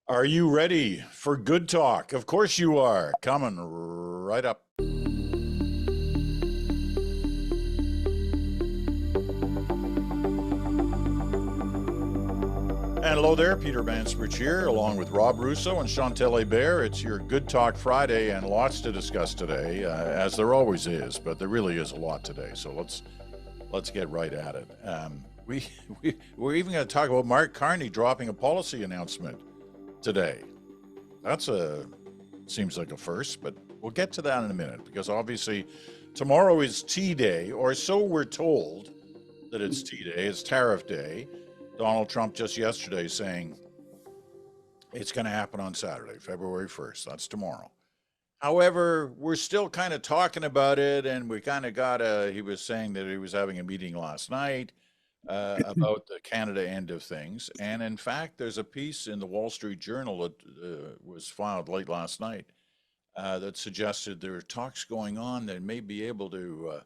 Are you ready for good talk? Of course you are. Coming right up. And hello there, Peter Mansbridge here, along with Rob Russo and Chantal and Rob. It's your Good Talk Friday, and lots to discuss today, as there always is, but there really is a lot today. So let's get right at it. We're even going to talk about Mark Carney dropping a policy announcement today. Seems like a first, but we'll get to that in a minute, because obviously tomorrow is Tea Day, or so we're told that it's Tea Day. It's Tariff Day. Donald Trump just yesterday saying it's going to happen on Saturday, February 1st. That's tomorrow. However, we're still kind of talking about it, and we kind of he was saying that he was having a meeting last night about the Canada end of things. And in fact, there's a piece in the Wall Street Journal that was filed late last night that suggested there are talks going on that may be able to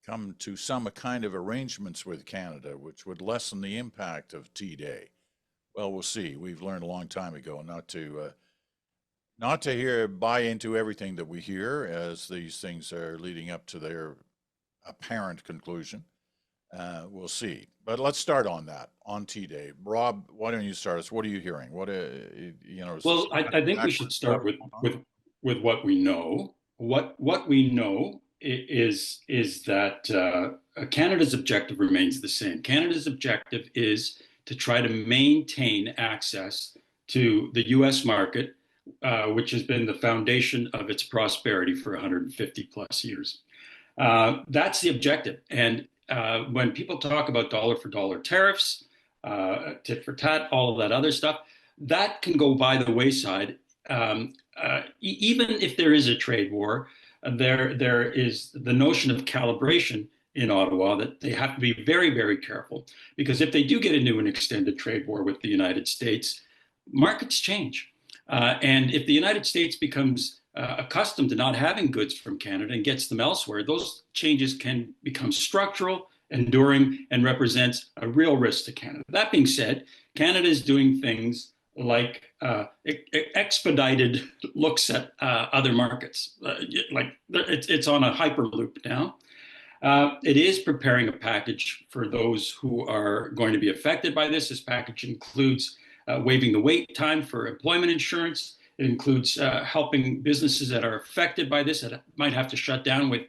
come to some kind of arrangements with Canada, which would lessen the impact of Tea Day. Well, we'll see. We've learned a long time ago not to buy into everything that we hear as these things are leading up to their apparent conclusion. We'll see. But let's start on that, on Tea Day. Rob, why don't you start us? What are you hearing? Well, I think we should start with what we know. What we know is that Canada's objective remains the same. Canada's objective is to try to maintain access to the U.S. market, which has been the foundation of its prosperity for 150 plus years. That's the objective. And when people talk about dollar for dollar tariffs, tit for tat, all of that other stuff, that can go by the wayside. Even if there is a trade war, there is the notion of calibration in Ottawa that they have to be very, very careful, because if they do get into an extended trade war with the United States, markets change. And if the United States becomes accustomed to not having goods from Canada and gets them elsewhere, those changes can become structural, enduring, and represents a real risk to Canada. That being said, Canada is doing things like expedited looks at other markets. It's on a hyperloop now. It is preparing a package for those who are going to be affected by this. This package includes waiving the wait time for employment insurance. It includes helping businesses that are affected by this, that might have to shut down, with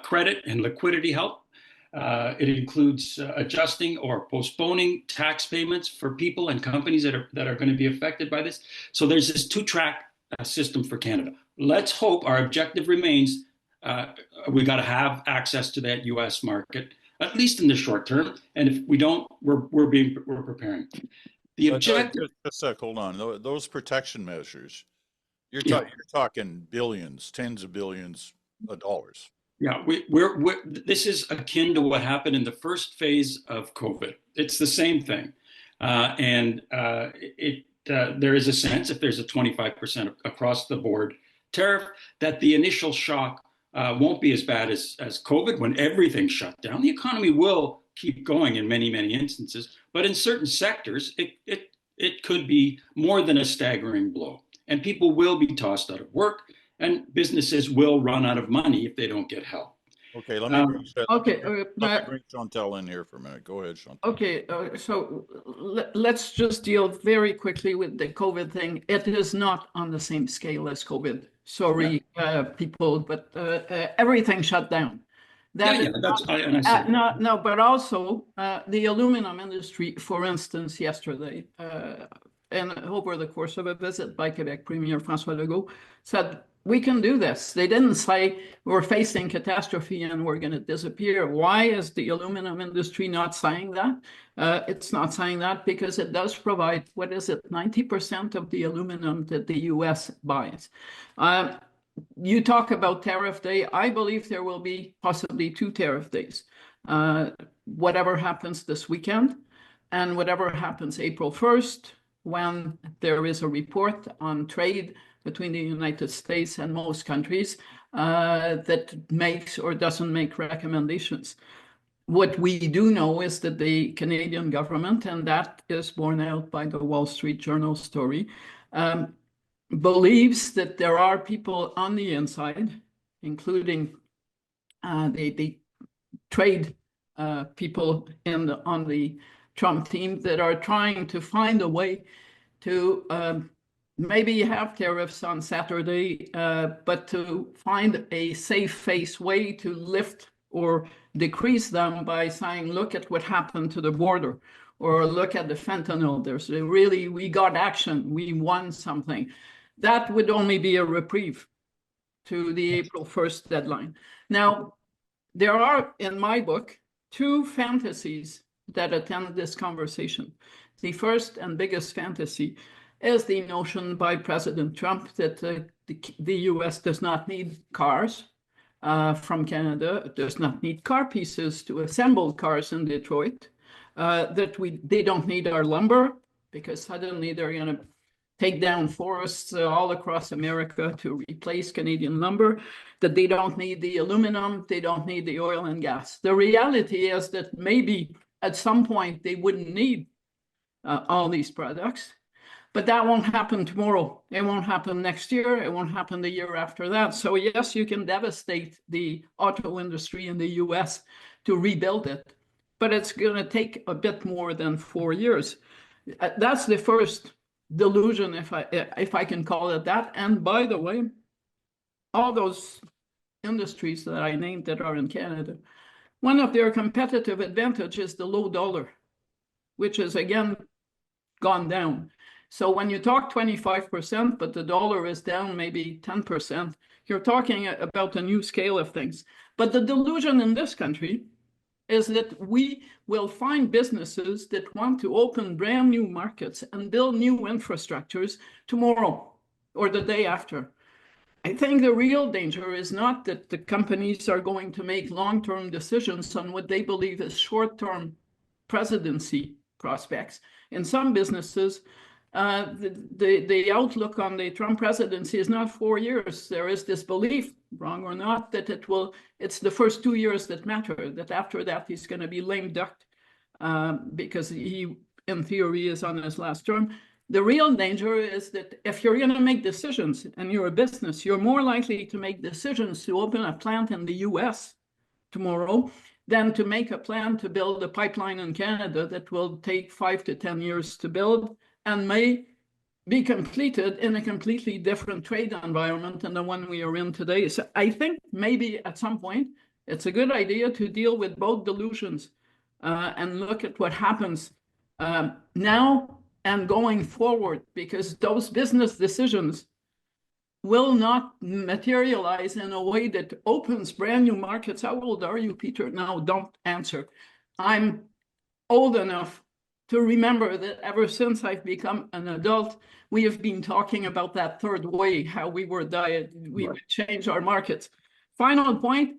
credit and liquidity help. It includes adjusting or postponing tax payments for people and companies that are going to be affected by this. So there's this two-track system for Canada. Let's hope our objective remains we got to have access to that U.S. market, at least in the short term. And if we don't, we're preparing. The objective. Just a sec, hold on. Those protection measures, you're talking billions, tens of billions of dollars. Yeah, this is akin to what happened in the first phase of COVID. It's the same thing. There is a sense, if there's a 25% across the board tariff, that the initial shock won't be as bad as COVID, when everything shut down. The economy will keep going in many, many instances, but in certain sectors, it could be more than a staggering blow, and people will be tossed out of work, and businesses will run out of money if they don't get help. Okay, let me bring Chantal in here for a minute. Go ahead, Chantal. Okay, so let's just deal very quickly with the COVID thing. It is not on the same scale as COVID. Sorry, people, but everything shut down. No, but also the aluminum industry, for instance, yesterday, and over the course of a visit by Quebec Premier François Legault, said, we can do this. They didn't say we're facing catastrophe and we're going to disappear. Why is the aluminum industry not saying that? It's not saying that because it does provide, 90% of the aluminum that the U.S. buys. You talk about Tariff Day. I believe there will be possibly 2 Tariff Days. Whatever happens this weekend and whatever happens April 1st, when there is a report on trade between the United States and most countries that makes or doesn't make recommendations. What we do know is that the Canadian government, and that is borne out by the Wall Street Journal story, believes that there are people on the inside, including the trade people on the Trump team, that are trying to find a way to maybe have tariffs on Saturday, but to find a safe face way to lift or decrease them by saying, look at what happened to the border, or look at the fentanyl. There's really, we got action, we won something. That would only be a reprieve to the April 1st deadline. Now, there are, in my book, two fantasies that attend this conversation. The first and biggest fantasy is the notion by President Trump that the US does not need cars from Canada, it does not need car pieces to assemble cars in Detroit, that they don't need our lumber because suddenly they're going to take down forests all across America to replace Canadian lumber, that they don't need the aluminum, they don't need the oil and gas. The reality is that maybe at some point they wouldn't need all these products, but that won't happen tomorrow. It won't happen next year. It won't happen the year after that. So yes, you can devastate the auto industry in the US to rebuild it, but it's going to take a bit more than 4 years. That's the first delusion, if I can call it that. And by the way, all those industries that I named that are in Canada, one of their competitive advantages is the low dollar, which has again gone down. So when you talk 25%, but the dollar is down maybe 10%, you're talking about a new scale of things. But the delusion in this country is that we will find businesses that want to open brand new markets and build new infrastructures tomorrow or the day after. I think the real danger is not that the companies are going to make long-term decisions on what they believe is short-term presidency prospects. In some businesses, the outlook on the Trump presidency is not 4 years. There is this belief, wrong or not, that it's the first 2 years that matter, that after that he's going to be lame ducked because he, in theory, is on his last term. The real danger is that if you're going to make decisions and you're a business, you're more likely to make decisions to open a plant in the US tomorrow than to make a plan to build a pipeline in Canada that will take 5 to 10 years to build and may be completed in a completely different trade environment than the one we are in today. So I think maybe at some point, it's a good idea to deal with both delusions and look at what happens now and going forward, because those business decisions will not materialize in a way that opens brand new markets. How old are you, Peter? No, don't answer. I'm old enough to remember that ever since I've become an adult, we have been talking about that third way, how we would change our markets. Final point,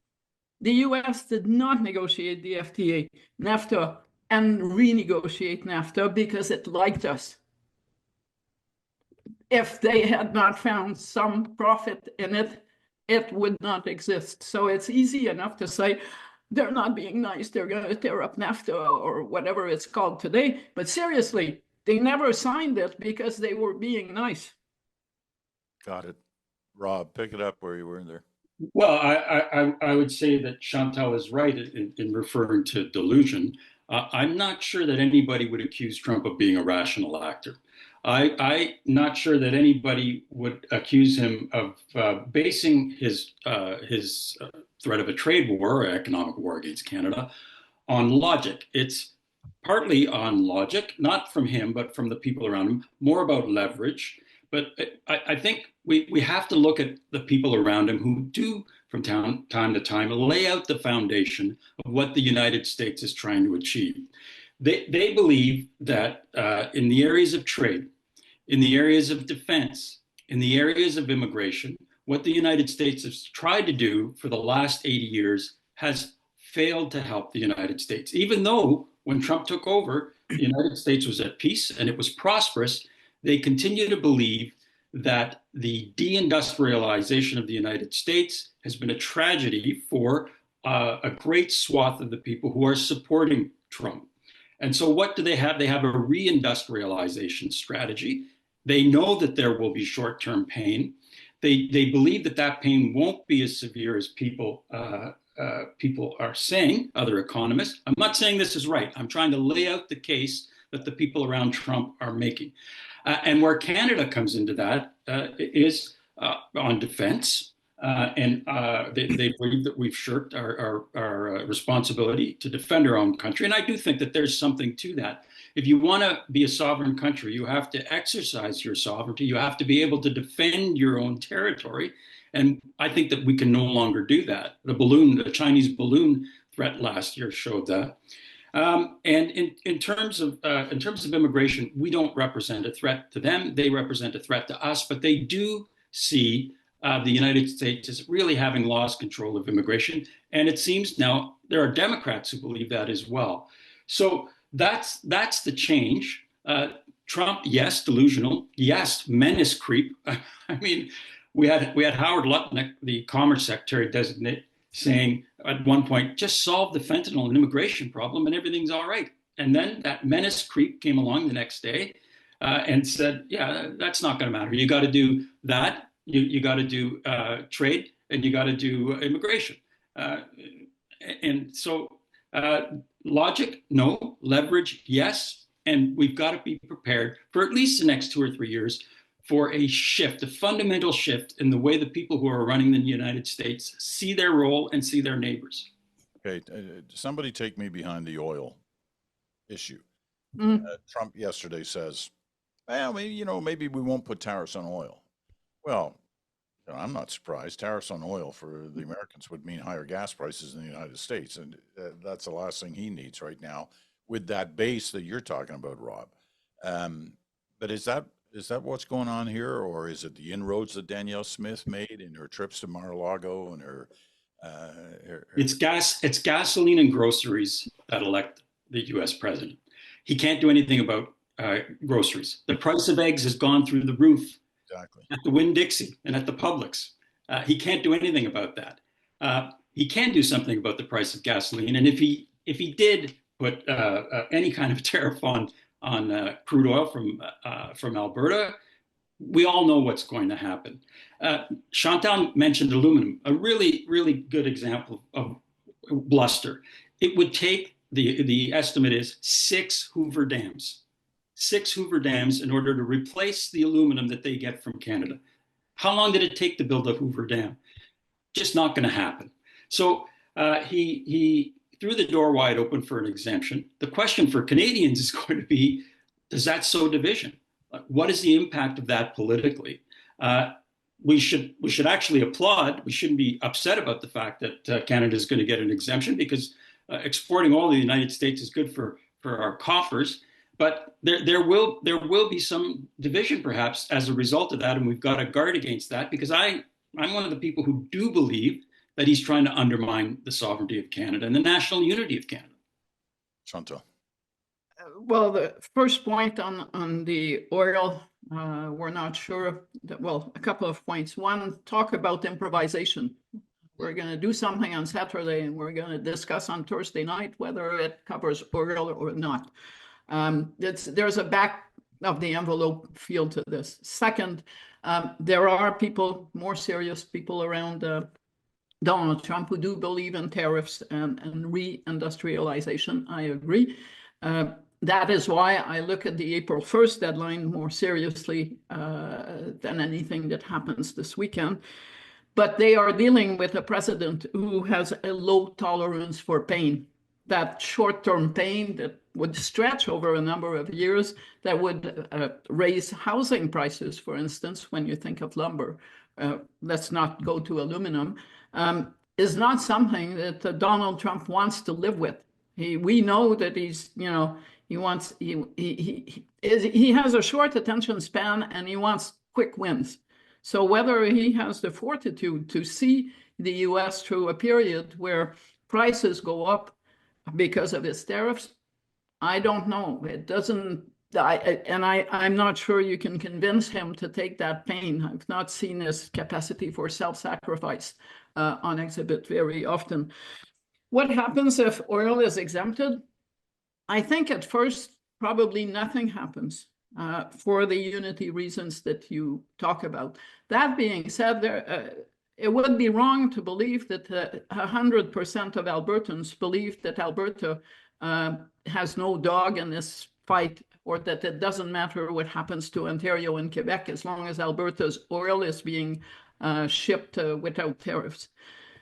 the US did not negotiate the FTA, NAFTA, and renegotiate NAFTA because it liked us. If they had not found some profit in it, it would not exist. So it's easy enough to say, they're not being nice, they're going to tear up NAFTA or whatever it's called today. But seriously, they never signed it because they were being nice. Got it. Rob, pick it up where you were in there. Well, I would say that Chantal is right in referring to delusion. I'm not sure that anybody would accuse Trump of being a rational actor. I'm not sure that anybody would accuse him of basing his threat of a trade war or economic war against Canada on logic. It's partly on logic, not from him, but from the people around him, more about leverage. But I think we have to look at the people around him who do, from time to time, lay out the foundation of what the United States is trying to achieve. They believe that in the areas of trade, in the areas of defense, in the areas of immigration, what the United States has tried to do for the last 80 years has failed to help the United States. Even though when Trump took over, the United States was at peace and it was prosperous, they continue to believe that the deindustrialization of the United States has been a tragedy for a great swath of the people who are supporting Trump. And so what do they have? They have a reindustrialization strategy. They know that there will be short-term pain. They believe that that pain won't be as severe as people are saying, other economists. I'm not saying this is right. I'm trying to lay out the case that the people around Trump are making. And where Canada comes into that is on defense. They believe that we've shirked our responsibility to defend our own country. And I do think that there's something to that. If you want to be a sovereign country, you have to exercise your sovereignty. You have to be able to defend your own territory. And I think that we can no longer do that. The Chinese balloon threat last year showed that. And in terms of immigration, we don't represent a threat to them. They represent a threat to us, but they do see the United States as really having lost control of immigration. And it seems now there are Democrats who believe that as well. So that's the change. Trump, yes, delusional. Yes, menace creep. I mean, we had Howard Lutnick, the Commerce Secretary designate, saying at one point, just solve the fentanyl and immigration problem and everything's all right. And then that menace creep came along the next day and said, yeah, that's not going to matter. You got to do that. You got to do trade and you got to do immigration. And so logic, no. Leverage, yes. And we've got to be prepared for at least the next 2 or 3 years for a shift, a fundamental shift in the way the people who are running the United States see their role and see their neighbors. Okay, somebody take me behind the oil issue. Trump yesterday says, well, maybe we won't put tariffs on oil. Well, I'm not surprised. Tariffs on oil for the Americans would mean higher gas prices in the United States. And that's the last thing he needs right now with that base that you're talking about, Rob. But is that what's going on here, or is it the inroads that Danielle Smith made in her trips to Mar-a-Lago and her It's gasoline and groceries that elect the U.S. president. He can't do anything about groceries. The price of eggs has gone through the roof. Exactly. At the Winn-Dixie and at the Publix. He can't do anything about that. He can do something about the price of gasoline. And if he did put any kind of tariff on crude oil from Alberta, we all know what's going to happen. Chantal mentioned aluminum, a really, really good example of bluster. It would take, the estimate is 6 Hoover dams. 6 Hoover dams in order to replace the aluminum that they get from Canada. How long did it take to build a Hoover dam? Just not going to happen. So he threw the door wide open for an exemption. The question for Canadians is going to be, does that sow division? What is the impact of that politically? We should actually applaud. We shouldn't be upset about the fact that Canada is going to get an exemption, because exporting oil to the United States is good for our coffers. But there will be some division perhaps as a result of that, and we've got to guard against that, because I'm one of the people who do believe that he's trying to undermine the sovereignty of Canada and the national unity of Canada. Chantal. Well, the first point on the oil, we're not sure. Well, a couple of points. One, talk about improvisation. We're going to do something on Saturday, and we're going to discuss on Thursday night whether it covers oil or not. There's a back of the envelope feel to this. Second, there are people, more serious people around Donald Trump, who do believe in tariffs and reindustrialization. I agree. That is why I look at the April 1st deadline more seriously than anything that happens this weekend. But they are dealing with a president who has a low tolerance for pain. That short-term pain that would stretch over a number of years, that would raise housing prices, for instance, when you think of lumber. Let's not go to aluminum, is not something that Donald Trump wants to live with. We know that he has a short attention span, and he wants quick wins. So whether he has the fortitude to see the U.S. through a period where prices go up because of his tariffs, I don't know. It doesn't, I'm not sure you can convince him to take that pain. I've not seen his capacity for self-sacrifice on exhibit very often. What happens if oil is exempted? I think at first, probably nothing happens. for the unity reasons that you talk about. That being said, it would be wrong to believe that 100% of Albertans believe that Alberta has no dog in this fight, or that it doesn't matter what happens to Ontario and Quebec as long as Alberta's oil is being shipped without tariffs.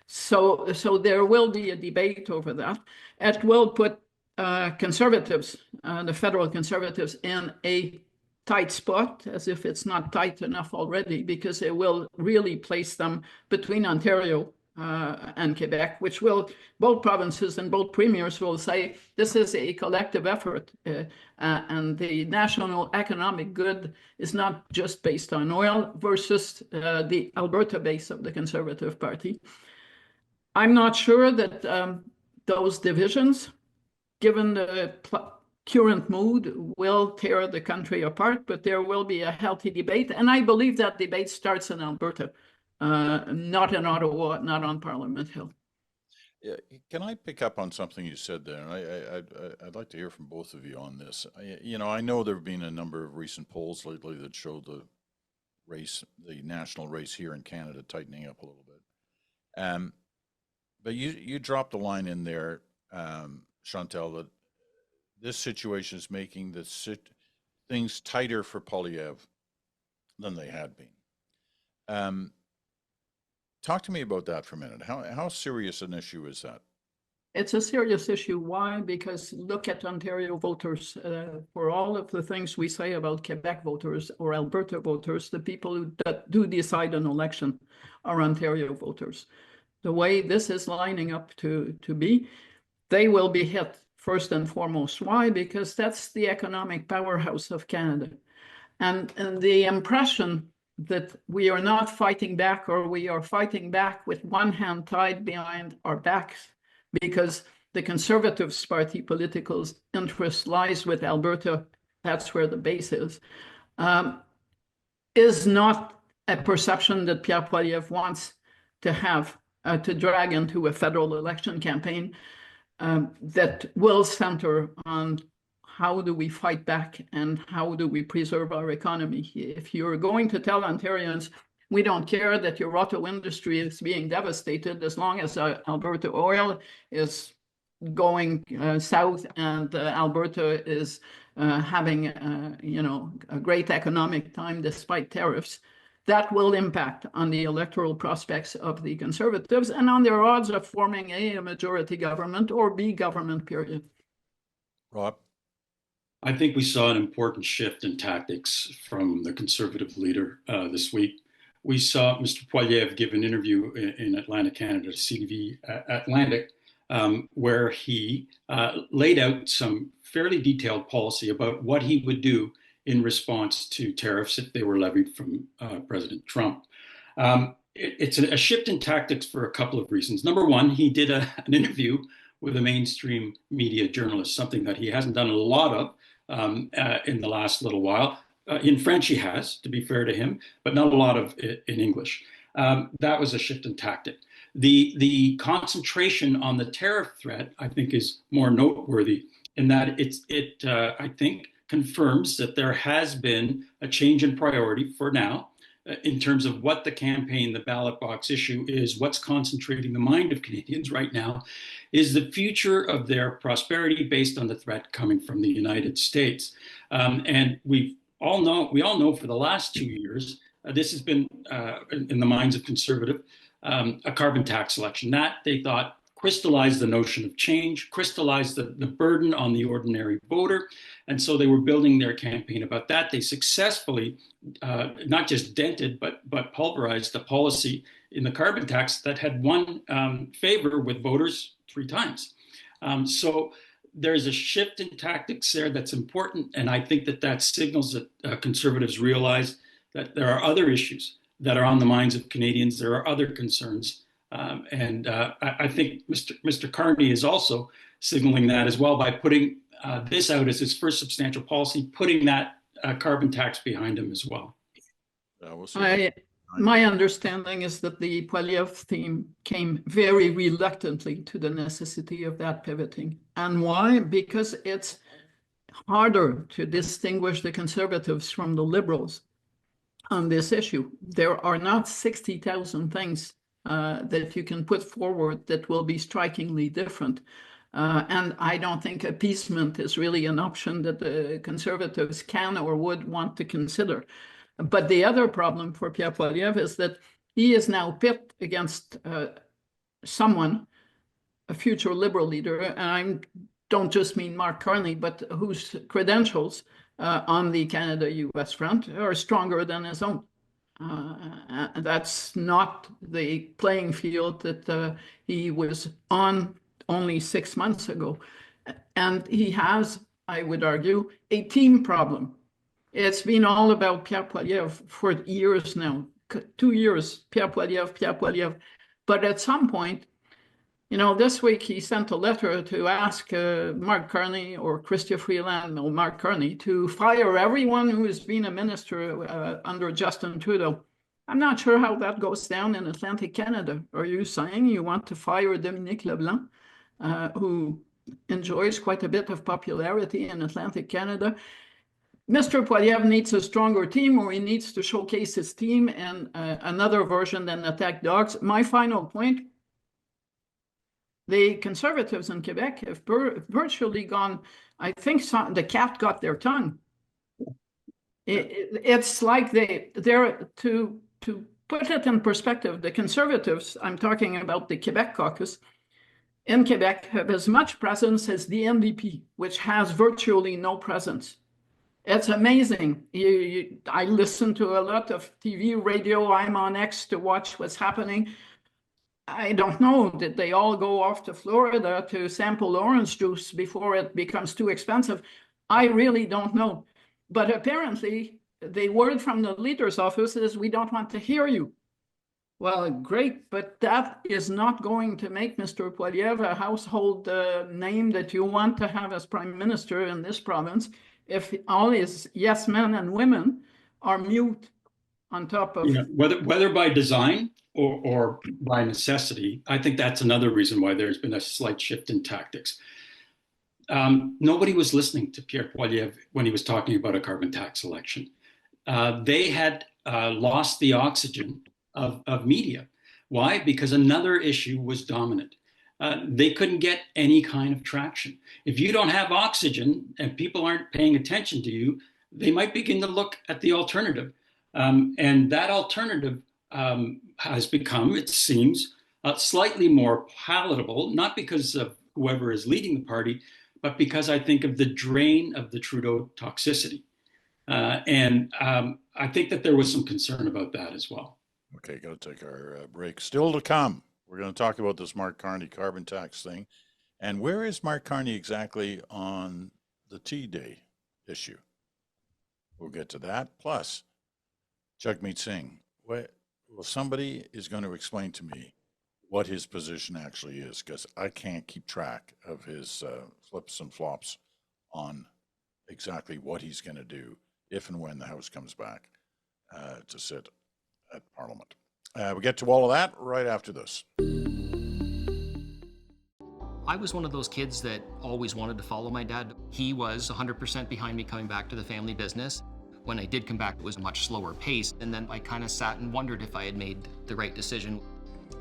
So there will be a debate over that. It will put Conservatives, the federal Conservatives, in a tight spot, as if it's not tight enough already, because it will really place them between Ontario and Quebec, which will, both provinces and both premiers will say, this is a collective effort, and the national economic good is not just based on oil versus the Alberta base of the Conservative Party. I'm not sure that those divisions, given the current mood, will tear the country apart, but there will be a healthy debate. And I believe that debate starts in Alberta, not in Ottawa, not on Parliament Hill. Yeah, can I pick up on something you said there? And I'd like to hear from both of you on this. I know there have been a number of recent polls lately that show the national race here in Canada tightening up a little bit. But you dropped a line in there, Chantal, that this situation is making things tighter for Poilievre than they had been. Talk to me about that for a minute. How serious an issue is that? It's a serious issue. Why? Because look at Ontario voters. For all of the things we say about Quebec voters or Alberta voters, the people that do decide an election are Ontario voters. The way this is lining up to be, they will be hit first and foremost. Why? Because that's the economic powerhouse of Canada. And the impression that we are not fighting back, or we are fighting back with one hand tied behind our backs because the Conservatives Party political interest lies with Alberta, that's where the base is not a perception that Pierre Poilievre wants to have, to drag into a federal election campaign that will center on how do we fight back and how do we preserve our economy. If you're going to tell Ontarians, we don't care that your auto industry is being devastated as long as Alberta oil is going south and Alberta is having a great economic time despite tariffs, that will impact on the electoral prospects of the Conservatives and on their odds of forming a majority government or B government, period. Rob? I think we saw an important shift in tactics from the Conservative leader this week. We saw Mr. Poilievre give an interview in Atlantic Canada, CTV Atlantic, where he laid out some fairly detailed policy about what he would do in response to tariffs if they were levied from President Trump. It's a shift in tactics for a couple of reasons. Number one, he did an interview with a mainstream media journalist, something that he hasn't done a lot of in the last little while. In French, he has, to be fair to him, but not a lot of it in English. That was a shift in tactic. The concentration on the tariff threat, I think, is more noteworthy in that it I think, confirms that there has been a change in priority for now in terms of what the campaign, the ballot box issue is, what's concentrating the mind of Canadians right now, is the future of their prosperity based on the threat coming from the United States. And we all know for the last 2 years, this has been in the minds of Conservative, a carbon tax election that they thought crystallized the notion of change, crystallized the burden on the ordinary voter. And so they were building their campaign about that. They successfully not just dented, but pulverized the policy in the carbon tax that had won favor with voters 3 times. So there's a shift in tactics there that's important. And I think that signals that Conservatives realize that there are other issues that are on the minds of Canadians. There are other concerns. I think Mr. Carney is also signaling that as well by putting this out as his first substantial policy, putting that carbon tax behind him as well. My understanding is that the Poilievre team came very reluctantly to the necessity of that pivoting. And why? Because it's harder to distinguish the Conservatives from the Liberals on this issue. There are not 60,000 things that you can put forward that will be strikingly different. And I don't think appeasement is really an option that the Conservatives can or would want to consider. But the other problem for Pierre Poilievre is that he is now pit against someone, a future Liberal leader, and I don't just mean Mark Carney, but whose credentials on the Canada-US front are stronger than his own. That's not the playing field that he was on only 6 months ago. And he has, I would argue, a team problem. It's been all about Pierre Poilievre for years now, 2 years, Pierre Poilievre. But at some point, this week he sent a letter to ask Mark Carney or Chrystia Freeland, or Mark Carney, to fire everyone who has been a minister under Justin Trudeau. I'm not sure how that goes down in Atlantic Canada. Are you saying you want to fire Dominique Leblanc, who enjoys quite a bit of popularity in Atlantic Canada? Mr. Poilievre needs a stronger team, or he needs to showcase his team and another version than attack dogs. My final point, the Conservatives in Quebec have virtually gone, I think the cat got their tongue. It's like they're to put it in perspective, the Conservatives, I'm talking about the Quebec caucus, in Quebec have as much presence as the NDP, which has virtually no presence. It's amazing. I listen to a lot of TV, radio. I'm on X to watch what's happening. I don't know. Did they all go off to Florida to sample orange juice before it becomes too expensive? I really don't know. But apparently, the word from the leader's office is, we don't want to hear you. Well, great, but that is not going to make Mr. Poilievre a household name that you want to have as prime minister in this province if all his yes men and women are mute on top of... Whether by design or by necessity, I think that's another reason why there's been a slight shift in tactics. Nobody was listening to Pierre Poilievre when he was talking about a carbon tax election. They had lost the oxygen of media. Why? Because another issue was dominant. They couldn't get any kind of traction. If you don't have oxygen and people aren't paying attention to you, they might begin to look at the alternative. And that alternative has become, it seems, slightly more palatable, not because of whoever is leading the party, but because I think of the drain of the Trudeau toxicity. And I think that there was some concern about that as well. Okay, got to take our break. Still to come, we're going to talk about this Mark Carney carbon tax thing. And where is Mark Carney exactly on the T-Day issue? We'll get to that. Plus, Jagmeet Singh. Well, somebody is going to explain to me what his position actually is, because I can't keep track of his flips and flops on exactly what he's going to do if and when the House comes back to sit at Parliament. We'll get to all of that right after this. I was one of those kids that always wanted to follow my dad. He was 100% behind me coming back to the family business. When I did come back, it was a much slower pace. And then I kind of sat and wondered if I had made the right decision.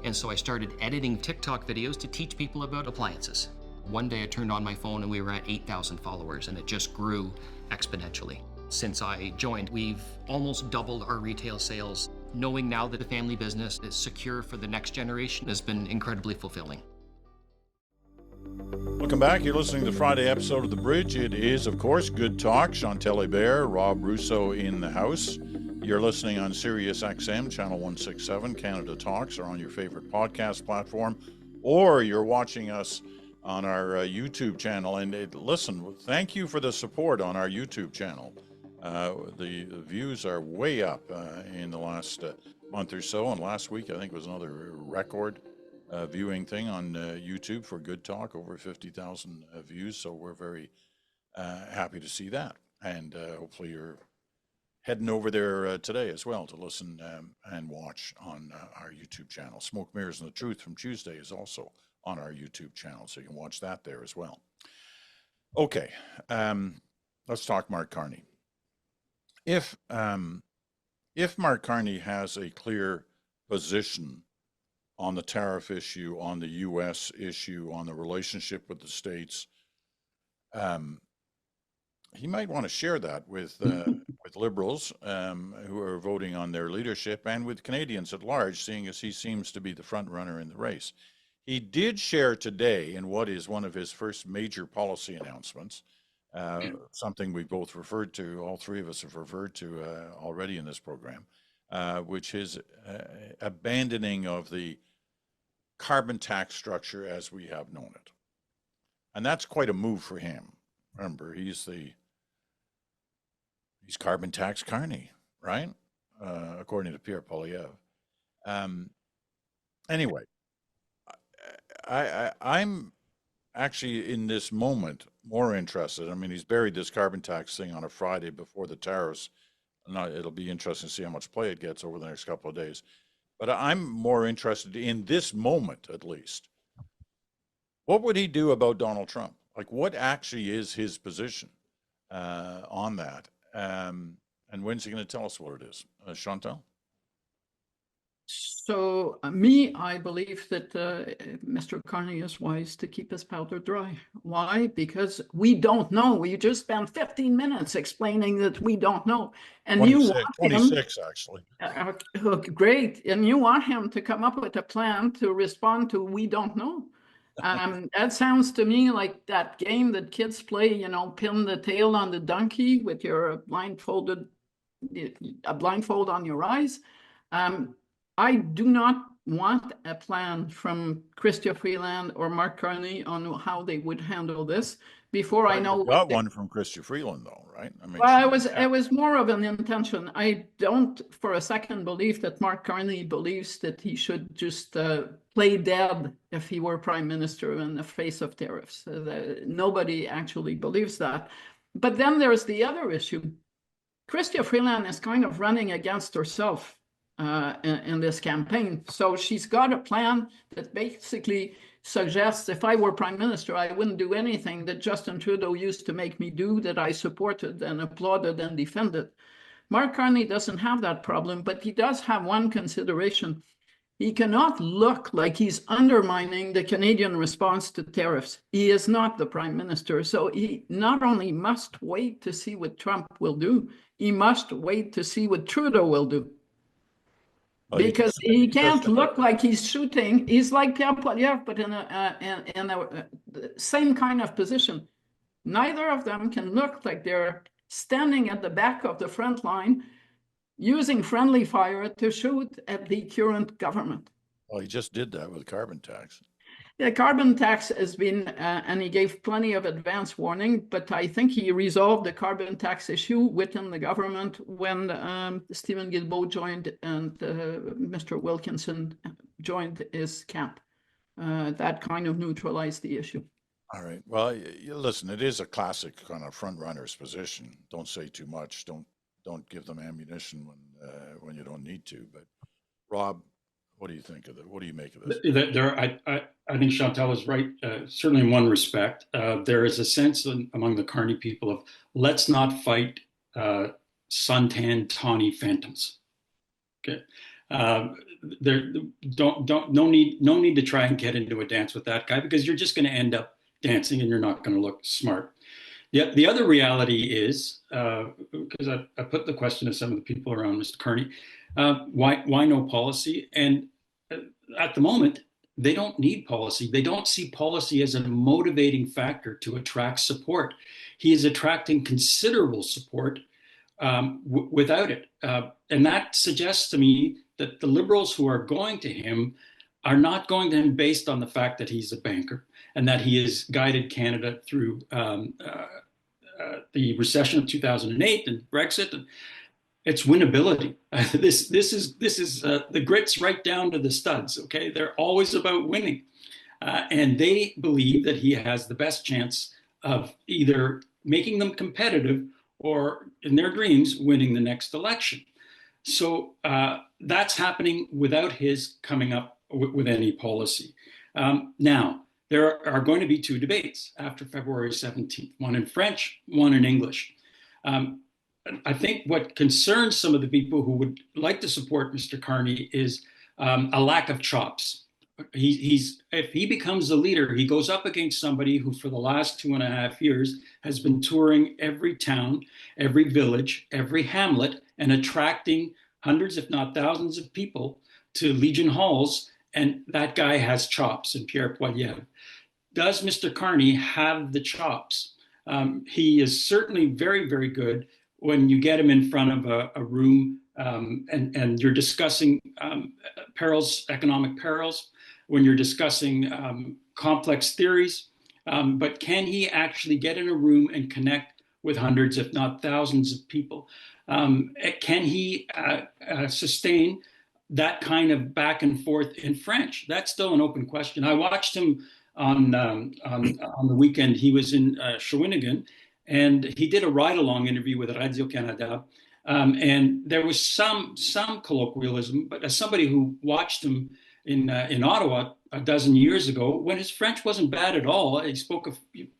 And so I started editing TikTok videos to teach people about appliances. One day I turned on my phone and we were at 8,000 followers, and it just grew exponentially. Since I joined, we've almost doubled our retail sales. Knowing now that the family business is secure for the next generation has been incredibly fulfilling. Welcome back. You're listening to the Friday episode of The Bridge. It is, of course, Good Talk. Chantal and Rob Rousseau in the house. You're listening on Sirius XM, Channel 167, Canada Talks, or on your favorite podcast platform, or you're watching us on our YouTube channel. And listen, thank you for the support on our YouTube channel. The views are way up in the last month or so, and last week I think was another record viewing thing on YouTube for Good Talk, over 50,000 views. So we're very happy to see that, and hopefully you're heading over there today as well to listen and watch on our YouTube channel. Smoke, Mirrors, and the Truth from Tuesday is also on our YouTube channel, so you can watch that there as well. Okay. Let's talk Mark Carney. If Mark Carney has a clear position on the tariff issue, on the U.S. issue, on the relationship with the states, he might want to share that with Liberals who are voting on their leadership, and with Canadians at large, seeing as he seems to be the front runner in the race. He did share today, in what is one of his first major policy announcements, something we both referred to, all three of us have referred to already in this program, which is abandoning of the carbon tax structure as we have known it. And that's quite a move for him. Remember, he's carbon tax Carney, right? According to Pierre Poilievre. Anyway, I'm actually in this moment more interested. I mean, he's buried this carbon tax thing on a Friday before the tariffs. It'll be interesting to see how much play it gets over the next couple of days. But I'm more interested in this moment, at least. What would he do about Donald Trump? Like, what actually is his position on that? And when's he going to tell us what it is? Chantal? So I believe that Mr. Carney is wise to keep his powder dry. Why? Because we don't know. We just spent 15 minutes explaining that we don't know. And 26 actually. Great. And you want him to come up with a plan to respond to we don't know. That sounds to me like that game that kids play, you know, pin the tail on the donkey with your blindfold on your eyes. I do not want a plan from Chrystia Freeland or Mark Carney on how they would handle this before I know. Got one from Chrystia Freeland, though, right? I mean, well, it was more of an intention. I don't for a second believe that Mark Carney believes that he should just play dead if he were prime minister in the face of tariffs. Nobody actually believes that. But then there's the other issue. Chrystia Freeland is kind of running against herself in this campaign. So she's got a plan that basically suggests if I were prime minister, I wouldn't do anything that Justin Trudeau used to make me do, that I supported and applauded and defended. Mark Carney doesn't have that problem, but he does have one consideration. He cannot look like he's undermining the Canadian response to tariffs. He is not the prime minister. So he not only must wait to see what Trump will do, he must wait to see what Trudeau will do. Because he can't look like he's shooting. He's like Pierre Poilievre, but in a same kind of position. Neither of them can look like they're standing at the back of the front line using friendly fire to shoot at the current government. Well, he just did that with carbon tax. The carbon tax has been, and he gave plenty of advance warning, but I think he resolved the carbon tax issue within the government when Stephen Guilbeault joined and Mr. Wilkinson joined his camp. That kind of neutralized the issue. All right. Well, listen, it is a classic kind of front runner's position. Don't say too much. Don't give them ammunition when you don't need to. But Rob, what do you think of it? What do you make of this? I think Chantal is right, certainly in one respect. There is a sense among the Carney people of let's not fight suntan tawny phantoms. Okay, no need to try and get into a dance with that guy, because you're just going to end up dancing and you're not going to look smart. The other reality is, because I put the question to some of the people around Mr. Carney, why no policy? And at the moment, they don't need policy. They don't see policy as a motivating factor to attract support. He is attracting considerable support without it. And that suggests to me that the Liberals who are going to him are not going to him based on the fact that he's a banker and that he has guided Canada through the recession of 2008 and Brexit. And it's winnability. This is the grits right down to the studs. Okay, they're always about winning, and they believe that he has the best chance of either making them competitive or, in their dreams, winning the next election. So that's happening without his coming up with any policy. Now, there are going to be two debates after February 17th, one in French, one in English. I think what concerns some of the people who would like to support Mr. Carney is a lack of chops. If he becomes the leader, he goes up against somebody who for the last 2.5 years has been touring every town, every village, every hamlet, and attracting hundreds, if not thousands of people to Legion Halls. And that guy has chops, and Pierre Poilievre. Does Mr. Carney have the chops? He is certainly very, very good when you get him in front of a room and you're discussing perils, economic perils, when you're discussing complex theories. But can he actually get in a room and connect with hundreds, if not thousands of people? Can he sustain that kind of back and forth in French? That's still an open question. I watched him on the weekend. He was in Shawinigan, and he did a ride-along interview with Radio Canada, and there was some colloquialism. But as somebody who watched him in Ottawa a dozen years ago, when his French wasn't bad at all, he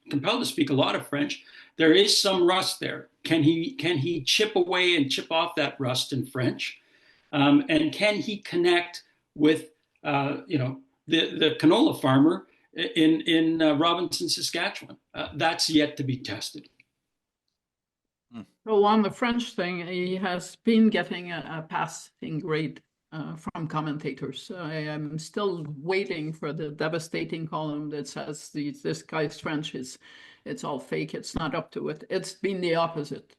compelled to speak a lot of French. There is some rust there. Can he chip away and chip off that rust in French? And can he connect with the canola farmer in Robinson, Saskatchewan? That's yet to be tested. So on the French thing, he has been getting a passing grade from commentators. I am still waiting for the devastating column that says this guy's French it's all fake. It's not up to it. It's been the opposite.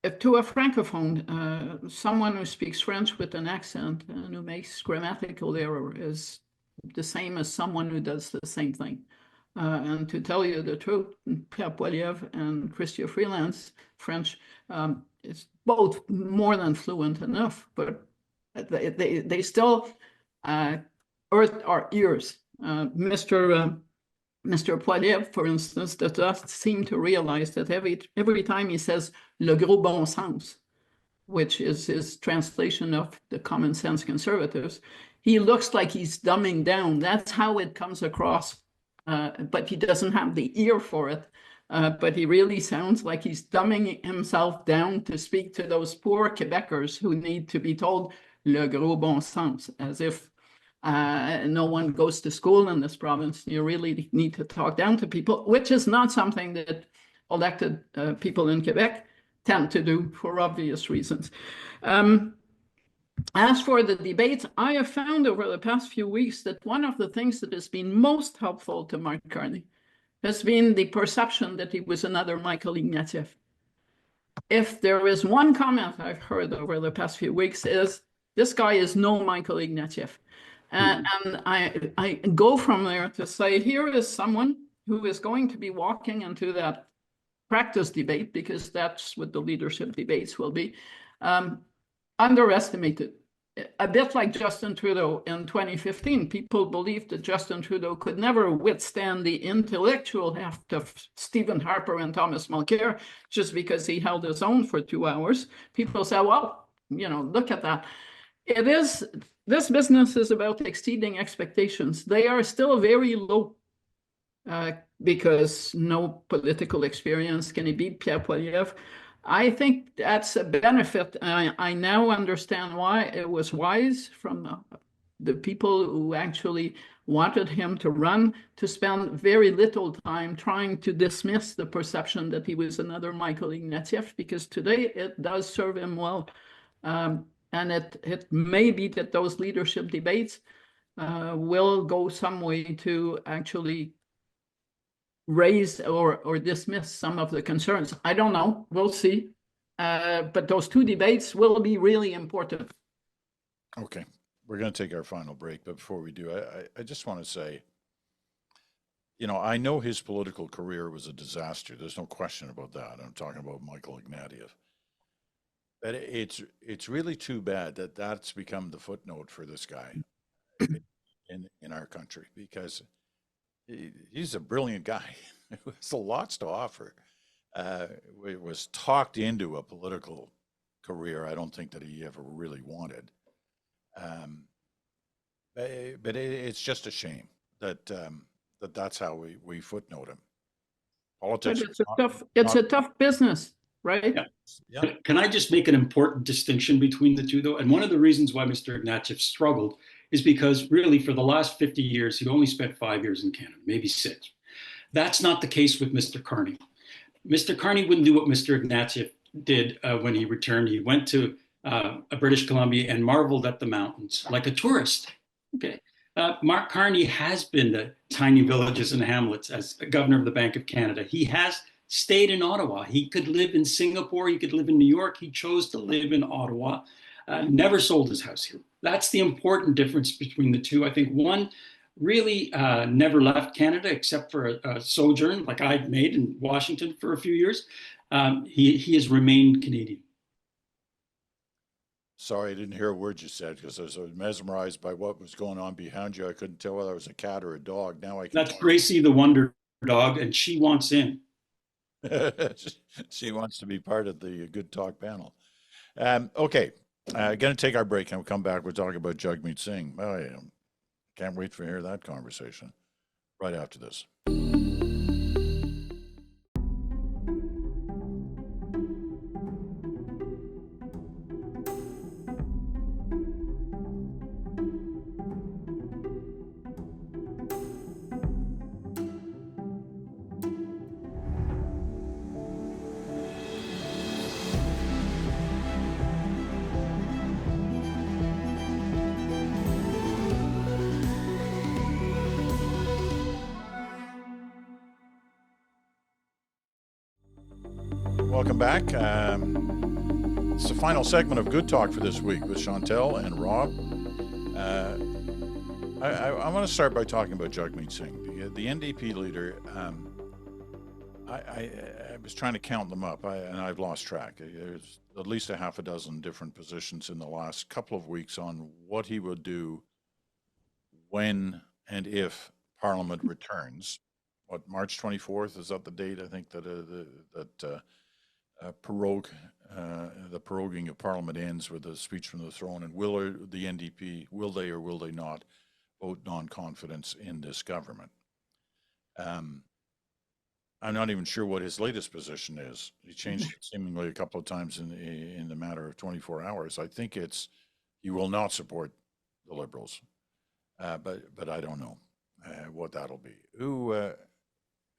If to a francophone, someone who speaks French with an accent and who makes grammatical error is the same as someone who does the same thing. And to tell you the truth, Pierre Poilievre and Chrystia Freeland's French is both more than fluent enough, but they still hurt our ears. Mr. Poilievre, for instance, does not seem to realize that every time he says le gros bon sens, which is his translation of the common sense conservatives, he looks like he's dumbing down. That's how it comes across. But he doesn't have the ear for it. But he really sounds like he's dumbing himself down to speak to those poor Quebecers who need to be told le gros bon sens, as if no one goes to school in this province. You really need to talk down to people, which is not something that elected people in Quebec tend to do for obvious reasons. As for the debates, I have found over the past few weeks that one of the things that has been most helpful to Mark Carney has been the perception that he was another Michael Ignatieff. If there is one comment I've heard over the past few weeks is, this guy is no Michael Ignatieff. And I go from there to say, here is someone who is going to be walking into that practice debate, because that's what the leadership debates will be, underestimated. A bit like Justin Trudeau in 2015, people believed that Justin Trudeau could never withstand the intellectual heft of Stephen Harper and Thomas Mulcair just because he held his own for 2 hours. People say, well, look at that. This business is about exceeding expectations. They are still very low because no political experience can beat Pierre Poilievre. I think that's a benefit. I now understand why it was wise from the people who actually wanted him to run to spend very little time trying to dismiss the perception that he was another Michael Ignatieff, because today it does serve him well. And it may be that those leadership debates will go some way to actually raise or dismiss some of the concerns. I don't know. We'll see. But those two debates will be really important. Okay. We're going to take our final break. But before we do, I just want to say, I know his political career was a disaster. There's no question about that. I'm talking about Michael Ignatieff. But it's really too bad that that's become the footnote for this guy in our country, because he's a brilliant guy who has lots to offer. Was talked into a political career I don't think that he ever really wanted. But it's just a shame that that's how we footnote him. Politics. It's a tough business, right? Yeah. Yeah. Can I just make an important distinction between the two, though? And one of the reasons why Mr. Ignatieff struggled is because really for the last 50 years, he only spent 5 years in Canada, maybe 6. That's not the case with Mr. Carney. Mr. Carney wouldn't do what Mr. Ignatieff did when he returned. He went to British Columbia and marveled at the mountains like a tourist. Okay. Mark Carney has been to tiny villages and hamlets as governor of the Bank of Canada. He has stayed in Ottawa. He could live in Singapore. He could live in New York. He chose to live in Ottawa. Never sold his house here. That's the important difference between the two. I think one really never left Canada except for a sojourn like I made in Washington for a few years. He has remained Canadian. Sorry, I didn't hear a word you said because I was mesmerized by what was going on behind you. I couldn't tell whether it was a cat or a dog. Now I can. That's Gracie the Wonder Dog, and she wants in. She wants to be part of the Good Talk panel. Okay, going to take our break and we'll come back. We'll talk about Jagmeet Singh. Oh, yeah. Can't wait to hear that conversation right after this. Welcome back. It's the final segment of Good Talk for this week with Chantal and Rob. I want to start by talking about Jagmeet Singh, the NDP leader. I was trying to count them up, and I've lost track. There's at least a half a dozen different positions in the last couple of weeks on what he will do when and if Parliament returns. What, March 24th, is that the date? I think that the proroguing of Parliament ends with a speech from the throne. And will the NDP, will they or will they not vote non-confidence in this government? I'm not even sure what his latest position is. He changed it seemingly a couple of times in the matter of 24 hours. I think it's he will not support the Liberals, but I don't know what that'll be. Who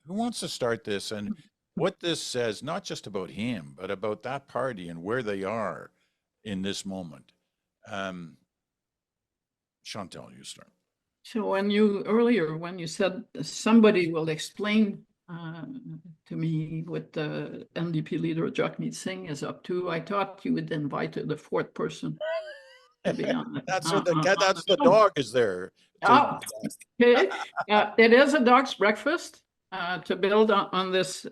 wants to start this and what this says, not just about him, but about that party and where they are in this moment? Chantal, you start. So when you said somebody will explain to me what the NDP leader Jagmeet Singh is up to, I thought you would invite the fourth person. To be honest. That's the dog is there. Okay. It is a dog's breakfast. To build on this,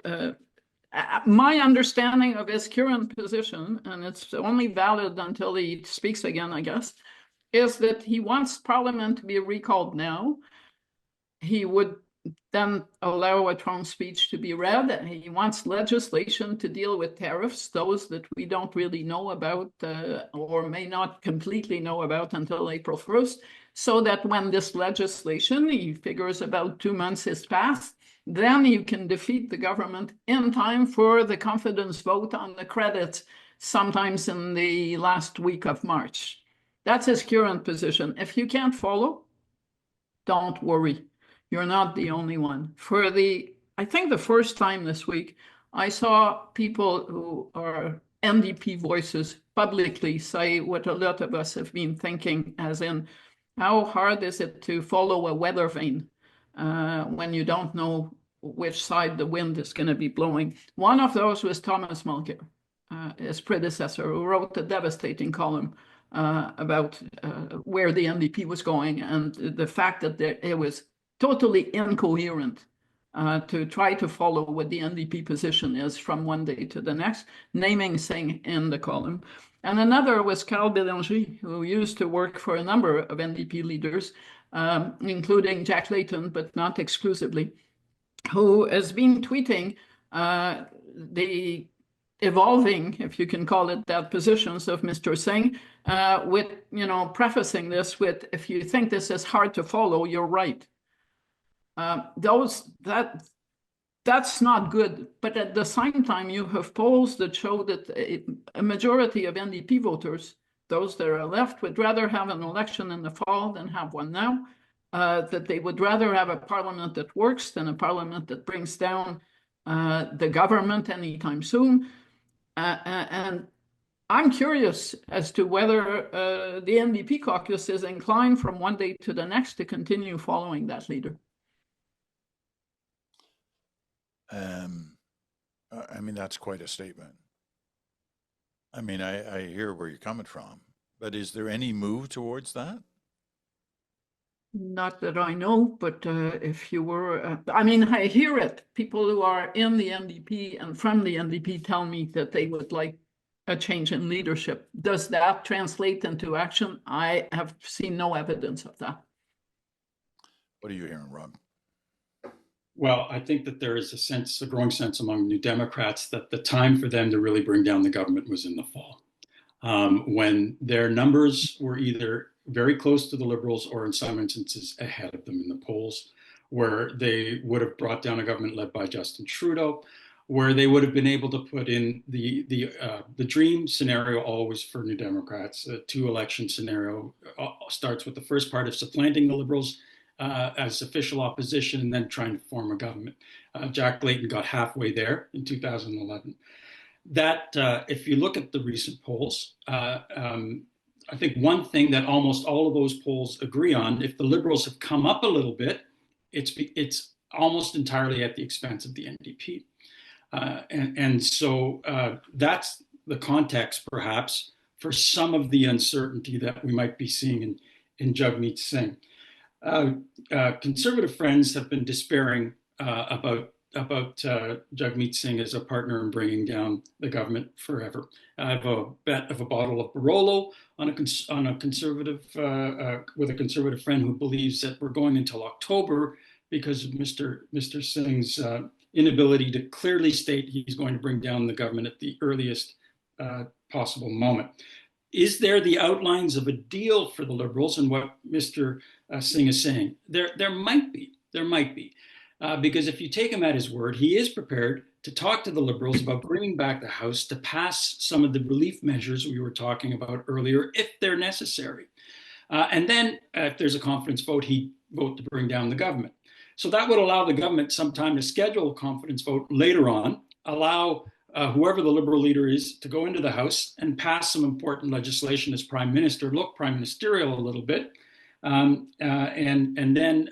my understanding of his current position, and it's only valid until he speaks again, I guess, is that he wants Parliament to be recalled now. He would then allow a Trump speech to be read, and he wants legislation to deal with tariffs, those that we don't really know about or may not completely know about until April 1st, so that when this legislation, he figures about 2 months has passed, then you can defeat the government in time for the confidence vote on the credits sometimes in the last week of March. That's his current position. If you can't follow, don't worry. You're not the only one. I think the first time this week, I saw people who are NDP voices publicly say what a lot of us have been thinking, as in, how hard is it to follow a weather vane when you don't know which side the wind is going to be blowing? One of those was Thomas Mulcair, his predecessor, who wrote a devastating column about where the NDP was going and the fact that it was totally incoherent to try to follow what the NDP position is from one day to the next, naming Singh in the column. And another was Carl Bélanger, who used to work for a number of NDP leaders, including Jack Layton, but not exclusively, who has been tweeting the evolving, if you can call it that, positions of Mr. Singh, with, prefacing this with, if you think this is hard to follow, you're right. that's not good. But at the same time, you have polls that show that a majority of NDP voters, those that are left, would rather have an election in the fall than have one now. That they would rather have a parliament that works than a parliament that brings down the government anytime soon. And I'm curious as to whether the NDP caucus is inclined from one day to the next to continue following that leader. I mean, that's quite a statement. I mean, I hear where you're coming from, but is there any move towards that? Not that I know, but if you were, I mean, I hear it. People who are in the NDP and from the NDP tell me that they would like a change in leadership. Does that translate into action? I have seen no evidence of that. What are you hearing, Rob? Well, I think that there is a growing sense among New Democrats that the time for them to really bring down the government was in the fall, when their numbers were either very close to the Liberals or in some instances ahead of them in the polls, where they would have brought down a government led by Justin Trudeau, where they would have been able to put in the dream scenario always for New Democrats. A two-election scenario starts with the first part of supplanting the Liberals as official opposition and then trying to form a government. Jack Layton got halfway there in 2011. That, if you look at the recent polls, I think one thing that almost all of those polls agree on, if the Liberals have come up a little bit, it's almost entirely at the expense of the NDP. And so that's the context, perhaps, for some of the uncertainty that we might be seeing in Jagmeet Singh. Conservative friends have been despairing about Jagmeet Singh as a partner in bringing down the government forever. I have a bet of a bottle of Barolo on a conservative with a conservative friend who believes that we're going until October because of Mr. Singh's inability to clearly state he's going to bring down the government at the earliest possible moment. Is there the outlines of a deal for the Liberals and what Mr. Singh is saying? There might be. Because if you take him at his word, he is prepared to talk to the Liberals about bringing back the House to pass some of the relief measures we were talking about earlier, if they're necessary. And then if there's a confidence vote, he'd vote to bring down the government. So that would allow the government some time to schedule a confidence vote later on, allow whoever the Liberal leader is to go into the House and pass some important legislation as Prime Minister, look prime ministerial a little bit, and then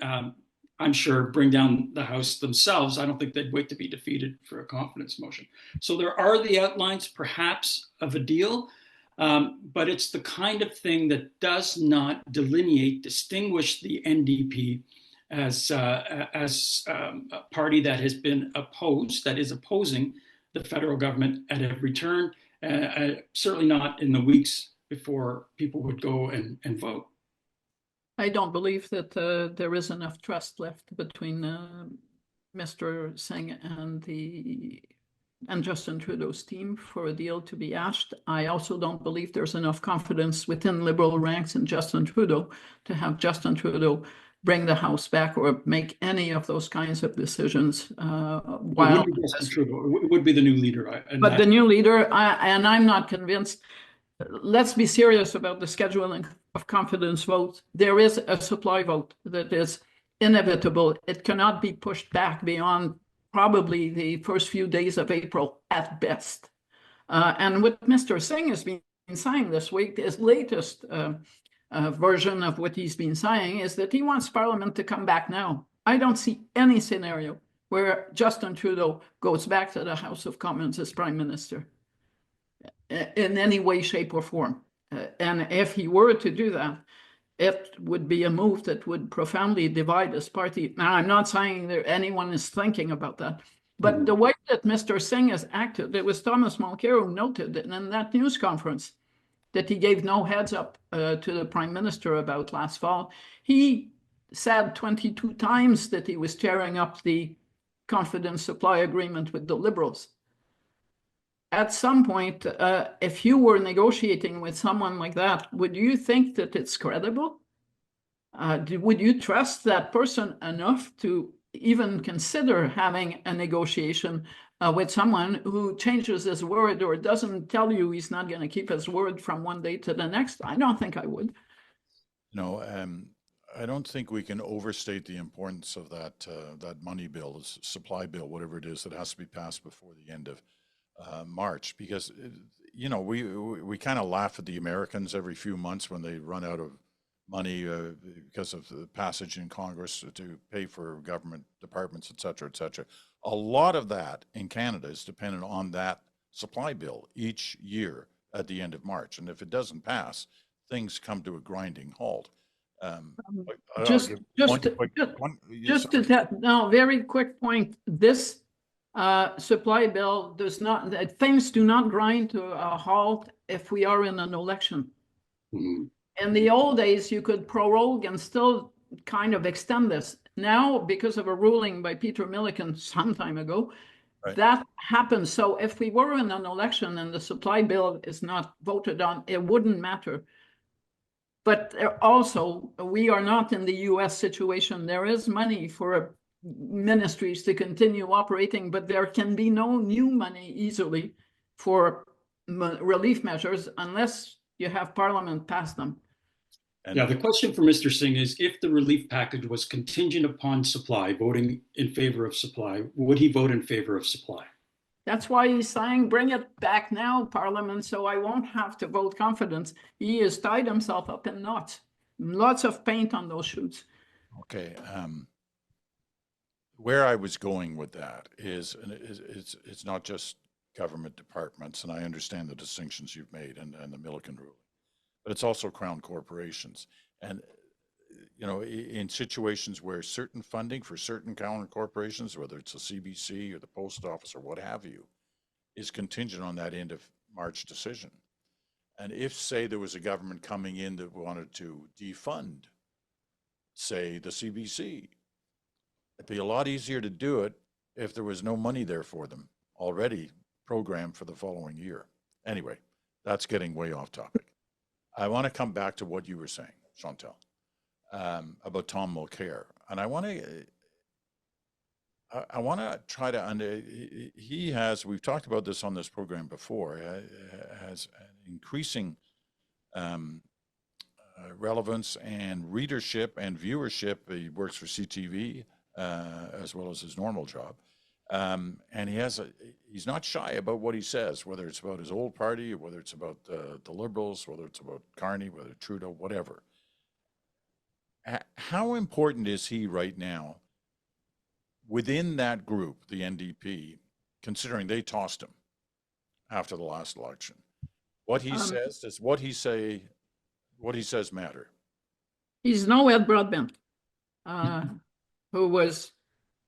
I'm sure bring down the House themselves. I don't think they'd wait to be defeated for a confidence motion. So there are the outlines, perhaps, of a deal, but it's the kind of thing that does not distinguish the NDP as a party that has been opposed, that is opposing the federal government at every turn, certainly not in the weeks before people would go and vote. I don't believe that there is enough trust left between Mr. Singh and Justin Trudeau's team for a deal to be asked. I also don't believe there's enough confidence within Liberal ranks in Justin Trudeau to have Justin Trudeau bring the House back or make any of those kinds of decisions. While it would be the new leader. But the new leader, and I'm not convinced. Let's be serious about the scheduling of confidence votes. There is a supply vote that is inevitable. It cannot be pushed back beyond probably the first few days of April at best. And what Mr. Singh has been saying this week, his latest version of what he's been saying is that he wants Parliament to come back now. I don't see any scenario where Justin Trudeau goes back to the House of Commons as Prime Minister in any way, shape, or form. And if he were to do that, it would be a move that would profoundly divide his party. Now, I'm not saying that anyone is thinking about that, but the way that Mr. Singh has acted, it was Thomas Mulcair who noted in that news conference that he gave no heads up to the Prime Minister about last fall. He said 22 times that he was tearing up the confidence supply agreement with the Liberals. At some point, if you were negotiating with someone like that, would you think that it's credible? Would you trust that person enough to even consider having a negotiation with someone who changes his word or doesn't tell you he's not going to keep his word from one day to the next. I don't think I would. No, I don't think we can overstate the importance of that money bill, supply bill, whatever it is, that has to be passed before the end of March, because we kind of laugh at the Americans every few months when they run out of money because of the passage in Congress to pay for government departments, et cetera, et cetera. A lot of that in Canada is dependent on that supply bill each year at the end of March. And if it doesn't pass, things come to a grinding halt. Just to that, no, very quick point. This supply bill does not, things do not grind to a halt if we are in an election. Mm-hmm. In the old days, you could prorogue and still kind of extend this. Now, because of a ruling by Peter Milliken some time ago, right, that happens. So if we were in an election and the supply bill is not voted on, it wouldn't matter. But also, we are not in the US situation. There is money for ministries to continue operating, but there can be no new money easily for relief measures unless you have Parliament pass them. Yeah, the question for Mr. Singh is, if the relief package was contingent upon supply, voting in favor of supply, would he vote in favor of supply? That's why he's saying, bring it back now, Parliament, so I won't have to vote confidence. He has tied himself up in knots. Lots of paint on those shoes. Okay. Where I was going with that is it's not just government departments, and I understand the distinctions you've made and the Milliken ruling, but it's also Crown corporations. And, in situations where certain funding for certain Crown corporations, whether it's the CBC or the post office or what have you, is contingent on that end of March decision. And if, say, there was a government coming in that wanted to defund, say, the CBC, it'd be a lot easier to do it if there was no money there for them already programmed for the following year. Anyway, that's getting way off topic. I want to come back to what you were saying, Chantal, about Tom Mulcair. And I want to try to, we've talked about this on this program before, has an increasing relevance and readership and viewership. He works for CTV as well as his normal job. And he's not shy about what he says, whether it's about his old party, or whether it's about the Liberals, whether it's about Carney, whether Trudeau, whatever. How important is he right now within that group, the NDP, considering they tossed him after the last election? What he says, does what he says matter? He's no Ed Broadbent, who was,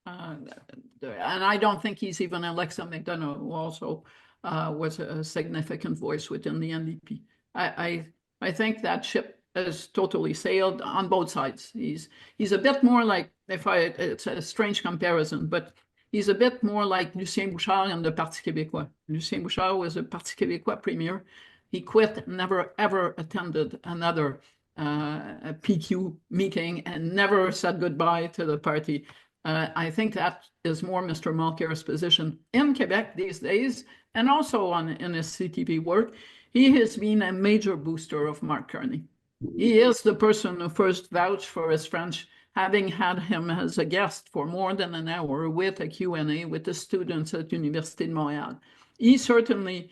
and I don't think he's even Alexa McDonough, who also was a significant voice within the NDP. I think that ship has totally sailed on both sides. He's a bit more like, it's a strange comparison, but he's a bit more like Lucien Bouchard in the Parti Québécois. Lucien Bouchard was a Parti Québécois premier. He quit, never ever attended another PQ meeting, and never said goodbye to the party. I think that is more Mr. Mulcair's position in Quebec these days, and also in his CTV work. He has been a major booster of Mark Carney. He is the person who first vouched for his French, having had him as a guest for more than an hour with a Q&A with the students at Université de Montréal. He certainly,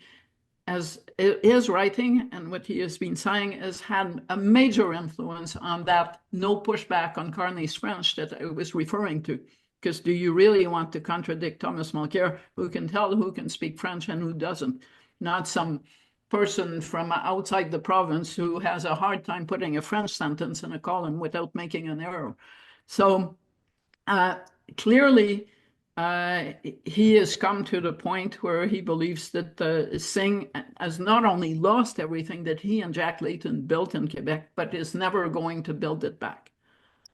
as his writing and what he has been saying, has had a major influence on that no pushback on Carney's French that I was referring to. Because do you really want to contradict Thomas Mulcair, who can tell who can speak French and who doesn't? Not some person from outside the province who has a hard time putting a French sentence in a column without making an error. So clearly, he has come to the point where he believes that Singh has not only lost everything that he and Jack Layton built in Quebec, but is never going to build it back.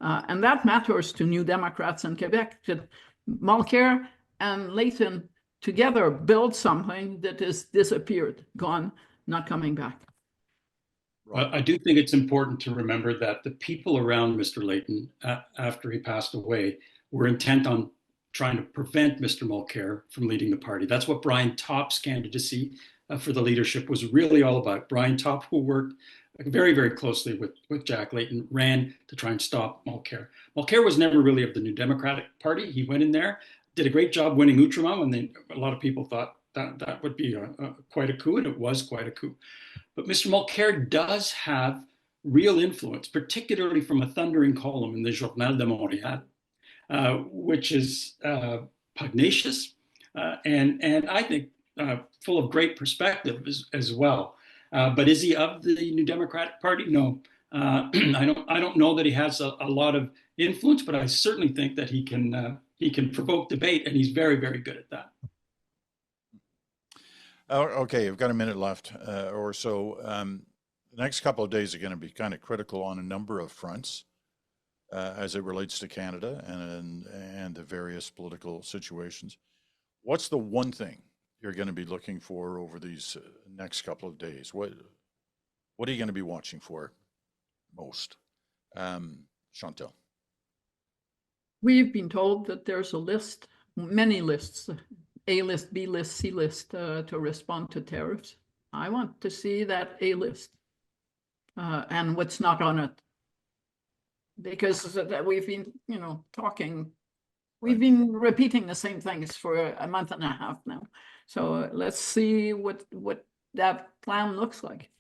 And that matters to New Democrats in Quebec, that Mulcair and Layton together build something that has disappeared, gone, not coming back. I do think it's important to remember that the people around Mr. Layton, after he passed away, were intent on trying to prevent Mr. Mulcair from leading the party. That's what Brian Topp's candidacy for the leadership was really all about. Brian Topp, who worked very, very closely with Jack Layton, ran to try and stop Mulcair. Mulcair was never really of the New Democratic Party. He went in there, did a great job winning Outremer, and a lot of people thought that would be quite a coup, and it was quite a coup. But Mr. Mulcair does have real influence, particularly from a thundering column in the Journal de Montréal, which is pugnacious and I think full of great perspective as well. But is he of the New Democratic Party? No. I don't know that he has a lot of influence, but I certainly think that he can provoke debate, and he's very, very good at that. Okay, I've got a minute left or so. The next couple of days are going to be kind of critical on a number of fronts as it relates to Canada and the various political situations. What's the one thing you're going to be looking for over these next couple of days? What are you going to be watching for most? Chantal. We've been told that there's a list, many lists, A list, B list, C list to respond to tariffs. I want to see that A list and what's not on it. Because we've been, talking, we've been repeating the same things for a month and a half now. So let's see what that plan looks like.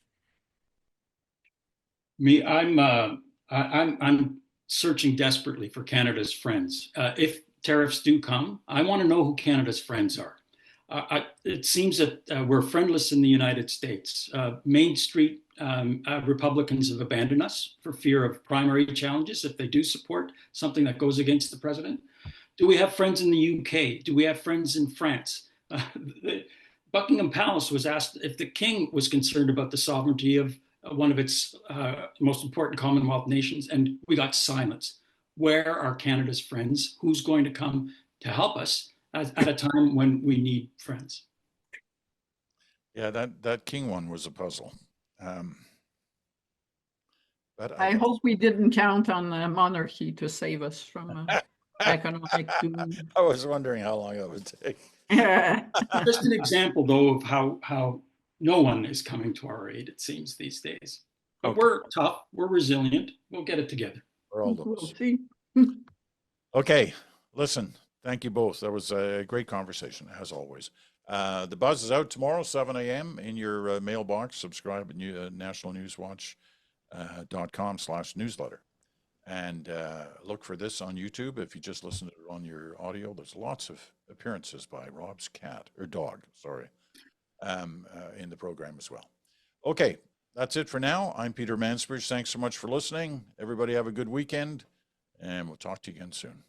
I'm searching desperately for Canada's friends. If tariffs do come, I want to know who Canada's friends are. It seems that we're friendless in the United States. Main Street Republicans have abandoned us for fear of primary challenges if they do support something that goes against the president. Do we have friends in the UK? Do we have friends in France? Buckingham Palace was asked if the king was concerned about the sovereignty of one of its most important Commonwealth nations, and we got silence. Where are Canada's friends? Who's going to come to help us at a time when we need friends? Yeah, that king one was a puzzle. But I hope we didn't count on the monarchy to save us from economic doom. I was wondering how long it would take. Just an example, though, of how no one is coming to our aid, it seems, these days. But okay. We're tough. We're resilient. We'll get it together. We're all those. Okay. Listen, thank you both. That was a great conversation, as always. The Buzz is out tomorrow, 7 a.m. in your mailbox. Subscribe at nationalnewswatch.com/newsletter. And look for this on YouTube. If you just listen to it on your audio, there's lots of appearances by Rob's cat, or dog, sorry, in the program as well. Okay, that's it for now. I'm Peter Mansbridge. Thanks so much for listening. Everybody have a good weekend, and we'll talk to you again soon.